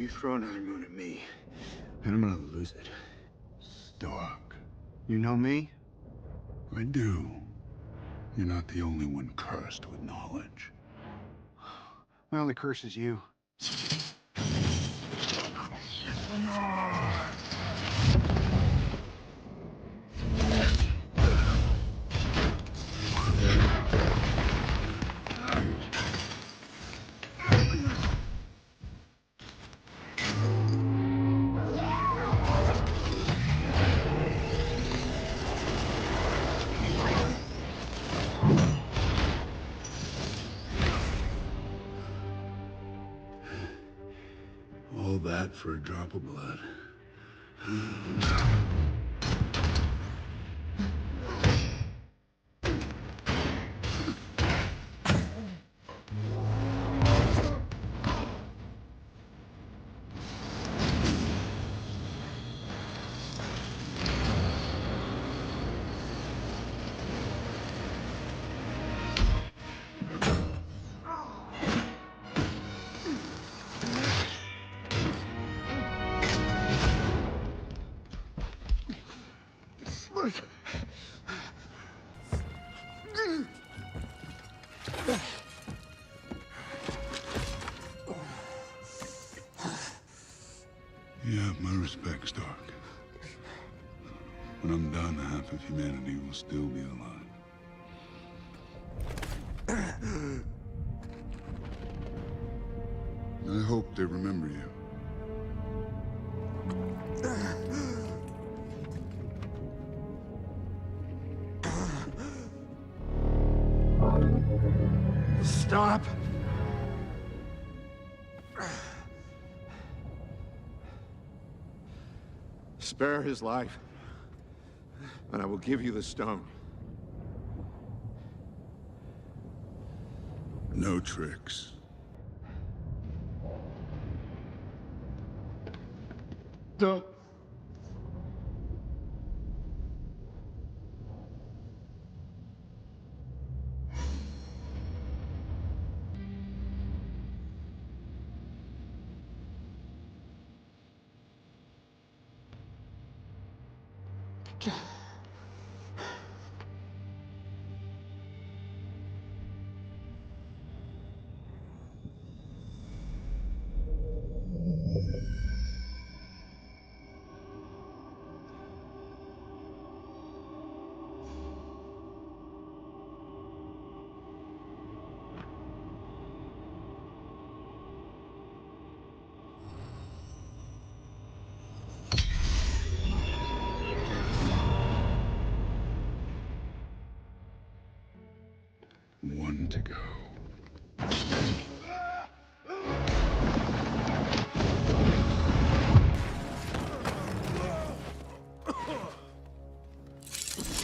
You throw another moon at me, and I'm gonna lose it. Stark. You know me? I do. You're not the only one cursed with knowledge. My only curse is you. All that for a drop of blood. You have my respect, Stark. When I'm done, half of humanity will still be alive. I hope they remember you. Stop! Spare his life, and I will give you the stone. No tricks. Don't. One to go.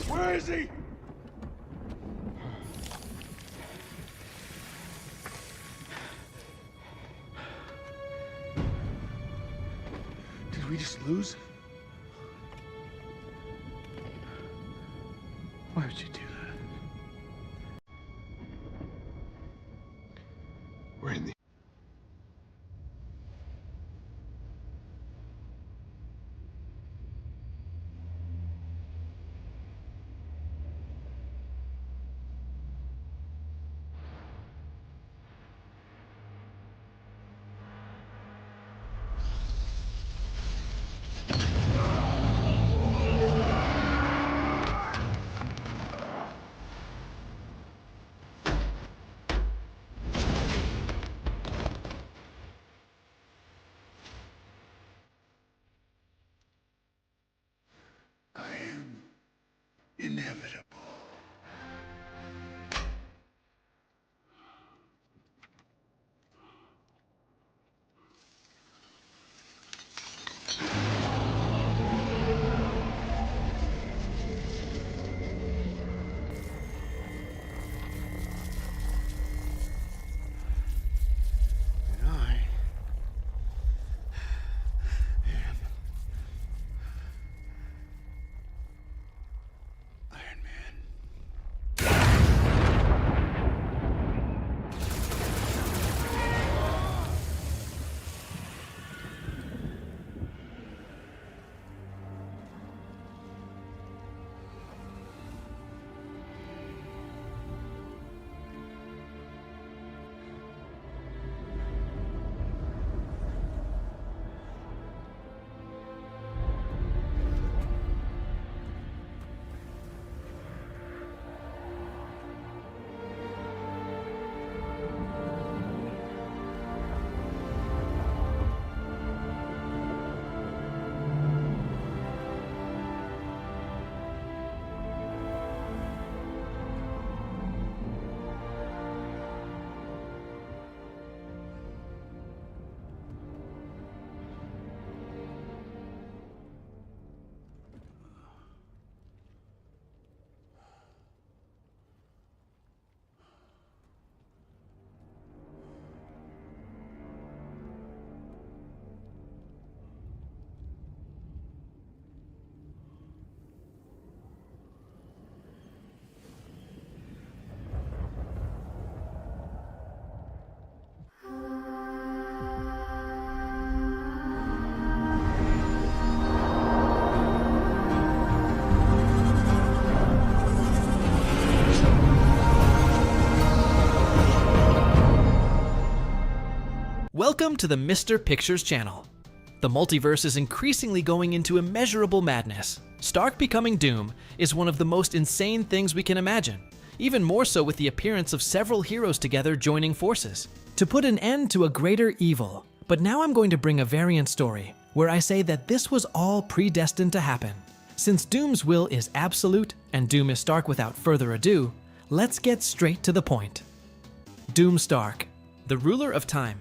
Where is he? Did we just lose? Why would you do that? We're in the... I am inevitable. Iron Man. Welcome to the Mr. Pictures channel. The multiverse is increasingly going into immeasurable madness. Stark becoming Doom is one of the most insane things we can imagine, even more so with the appearance of several heroes together joining forces to put an end to a greater evil. But now I'm going to bring a variant story where I say that this was all predestined to happen. Since Doom's will is absolute and Doom is Stark without further ado, let's get straight to the point. Doomstark, the ruler of time.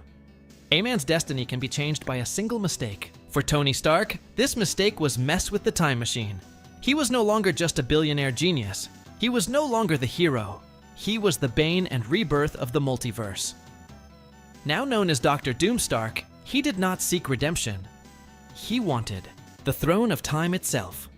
A man's destiny can be changed by a single mistake. For Tony Stark, this mistake was mess with the time machine. He was no longer just a billionaire genius. He was no longer the hero. He was the bane and rebirth of the multiverse. Now known as Dr. Doomstark, he did not seek redemption. He wanted the throne of time itself.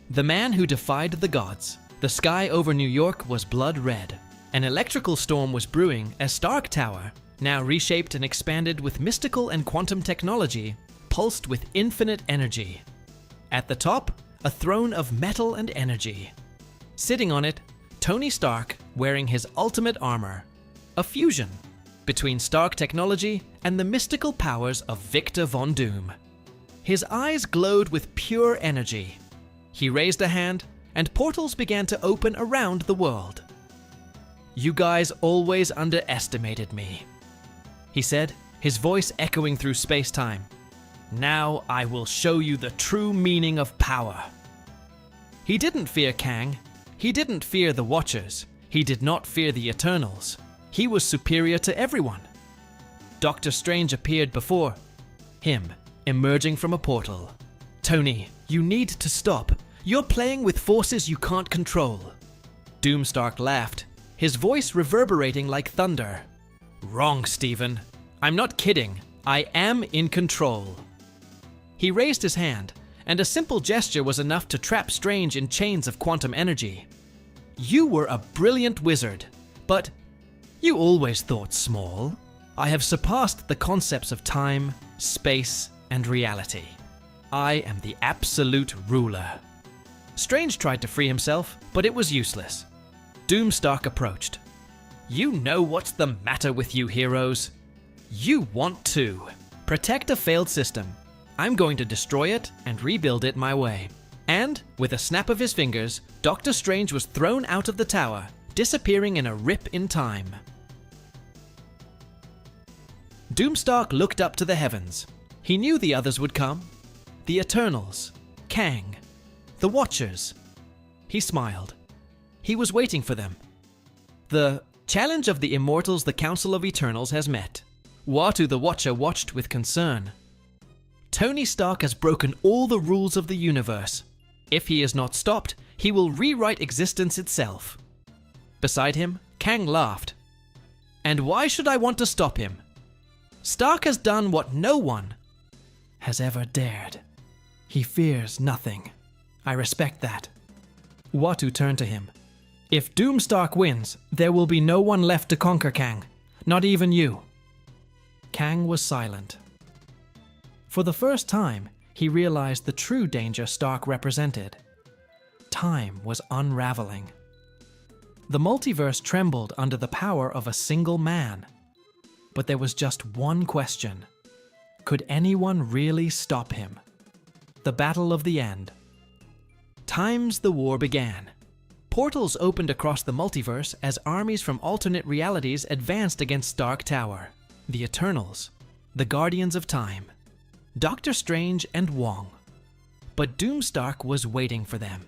The man who defied the gods. The sky over New York was blood red. An electrical storm was brewing as Stark Tower, now reshaped and expanded with mystical and quantum technology, pulsed with infinite energy. At the top, a throne of metal and energy. Sitting on it, Tony Stark wearing his ultimate armor, a fusion between Stark technology and the mystical powers of Victor Von Doom. His eyes glowed with pure energy. He raised a hand, and portals began to open around the world. "You guys always underestimated me," he said, his voice echoing through space-time. "Now I will show you the true meaning of power." He didn't fear Kang. He didn't fear the Watchers. He did not fear the Eternals. He was superior to everyone. Doctor Strange appeared before him, emerging from a portal. "Tony, you need to stop. You're playing with forces you can't control." Doomstark laughed, his voice reverberating like thunder. "Wrong, Stephen. I'm not kidding. I am in control." He raised his hand, and a simple gesture was enough to trap Strange in chains of quantum energy. "You were a brilliant wizard, but you always thought small. I have surpassed the concepts of time, space, and reality. I am the absolute ruler." Strange tried to free himself, but it was useless. Doomstark approached. "You know what's the matter with you heroes? You want to protect a failed system. I'm going to destroy it and rebuild it my way." And, with a snap of his fingers, Doctor Strange was thrown out of the tower, disappearing in a rip in time. Doomstark looked up to the heavens. He knew the others would come. The Eternals, Kang, the Watchers. He smiled. He was waiting for them. The challenge of the immortals the Council of Eternals has met. Uatu the Watcher watched with concern. Tony Stark has broken all the rules of the universe. If he is not stopped, he will rewrite existence itself. Beside him, Kang laughed. "And why should I want to stop him? Stark has done what no one has ever dared. He fears nothing. I respect that." Uatu turned to him. "If Doomstark wins, there will be no one left to conquer Kang. Not even you." Kang was silent. For the first time, he realized the true danger Stark represented. Time was unraveling. The multiverse trembled under the power of a single man. But there was just one question. Could anyone really stop him? The battle of the end. The war began. Portals opened across the multiverse as armies from alternate realities advanced against Stark Tower. The Eternals, the Guardians of Time, Doctor Strange and Wong. But Doomstark was waiting for them.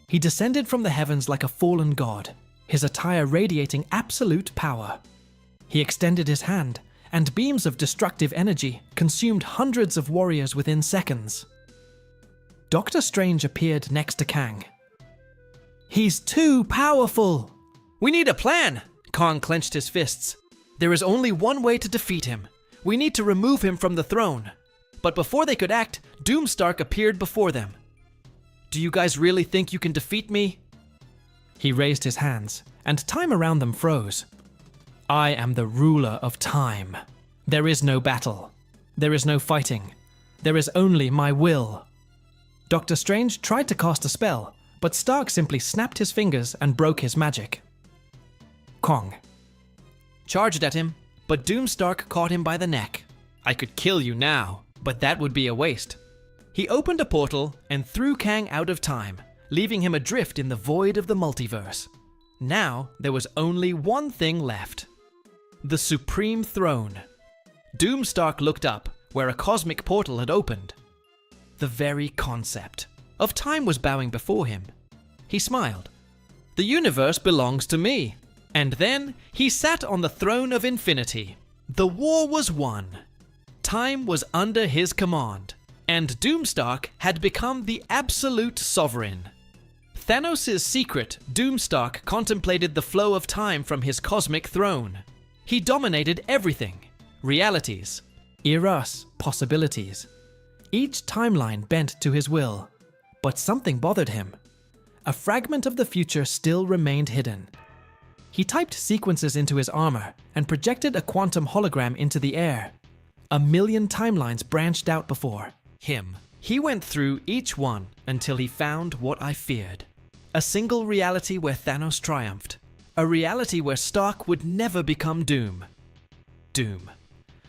He descended from the heavens like a fallen god, his attire radiating absolute power. He extended his hand, and beams of destructive energy consumed hundreds of warriors within seconds. Doctor Strange appeared next to Kang. "He's too powerful!" "We need a plan!" Kang clenched his fists. "There is only one way to defeat him. We need to remove him from the throne." But before they could act, Doomstark appeared before them. "Do you guys really think you can defeat me?" He raised his hands, and time around them froze. "I am the ruler of time. There is no battle. There is no fighting. There is only my will." Doctor Strange tried to cast a spell, but Stark simply snapped his fingers and broke his magic. Kong charged at him, but Doomstark caught him by the neck. I could kill you now, but that would be a waste. He opened a portal and threw Kang out of time, leaving him adrift in the void of the multiverse. Now, there was only one thing left. The Supreme Throne. Doomstark looked up, where a cosmic portal had opened. The very concept of time was bowing before him. He smiled. The universe belongs to me. And then, he sat on the throne of infinity. The war was won. Time was under his command, and Doomstark had become the absolute sovereign. Thanos' secret, Doomstark contemplated the flow of time from his cosmic throne. He dominated everything. Realities, eras, possibilities. Each timeline bent to his will. But something bothered him. A fragment of the future still remained hidden. He typed sequences into his armor and projected a quantum hologram into the air. 1,000,000 timelines branched out before him. He went through each one until he found what I feared. A single reality where Thanos triumphed. A reality where Stark would never become Doom. Doom.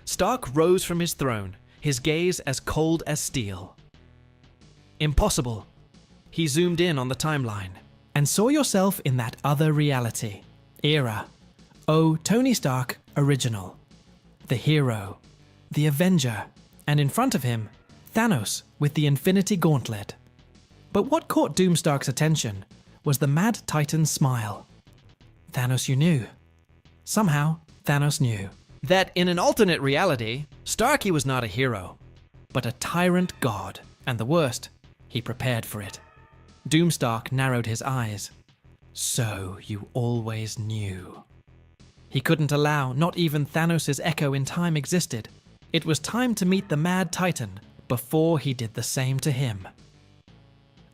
Stark rose from his throne, his gaze as cold as steel. Impossible. He zoomed in on the timeline and saw yourself in that other reality. Era. Oh, Tony Stark, original. The hero. The Avenger. And in front of him, Thanos with the Infinity Gauntlet. But what caught Doomstark's attention was the Mad Titan's smile. Thanos, you knew. Somehow, Thanos knew that in an alternate reality, Starky was not a hero, but a tyrant god, and the worst, he prepared for it. Doomstark narrowed his eyes. So you always knew. He couldn't allow not even Thanos' echo in time existed. It was time to meet the Mad Titan before he did the same to him.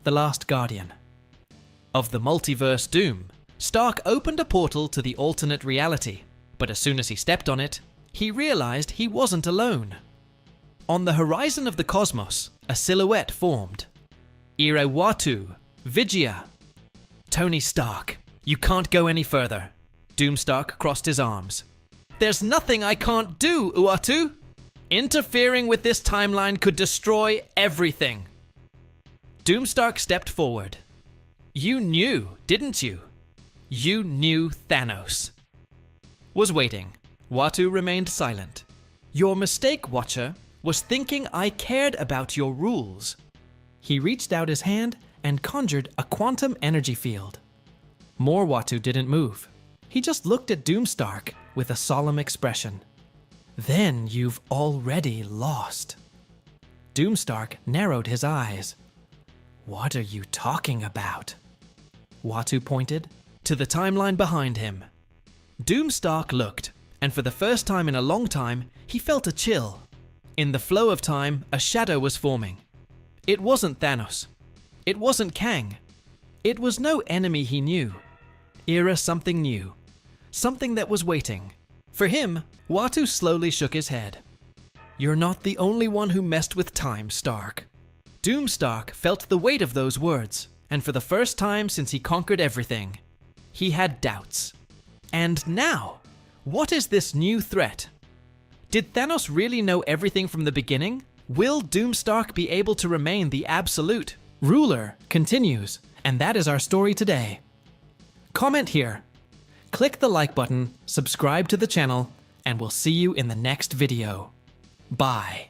The Last Guardian. Of the multiverse Doom, Stark opened a portal to the alternate reality, but as soon as he stepped on it, he realized he wasn't alone. On the horizon of the cosmos, a silhouette formed. Irawatu, Vigia. Tony Stark, you can't go any further. Doomstark crossed his arms. There's nothing I can't do, Uatu. Interfering with this timeline could destroy everything. Doomstark stepped forward. You knew, didn't you? You knew Thanos was waiting. Uatu remained silent. Your mistake, Watcher, was thinking I cared about your rules. He reached out his hand and conjured a quantum energy field. More Uatu didn't move. He just looked at Doomstark with a solemn expression. Then you've already lost. Doomstark narrowed his eyes. What are you talking about? Uatu pointed to the timeline behind him. Doomstark looked, and for the first time in a long time, he felt a chill. In the flow of time, a shadow was forming. It wasn't Thanos. It wasn't Kang. It was no enemy he knew. Era something new. Something that was waiting. For him, Uatu slowly shook his head. You're not the only one who messed with time, Stark. Doomstark felt the weight of those words, and for the first time since he conquered everything, he had doubts. And now, what is this new threat? Did Thanos really know everything from the beginning? Will Doomstark be able to remain the absolute ruler? Continues, and that is our story today. Comment here. Click the like button, subscribe to the channel, and we'll see you in the next video. Bye.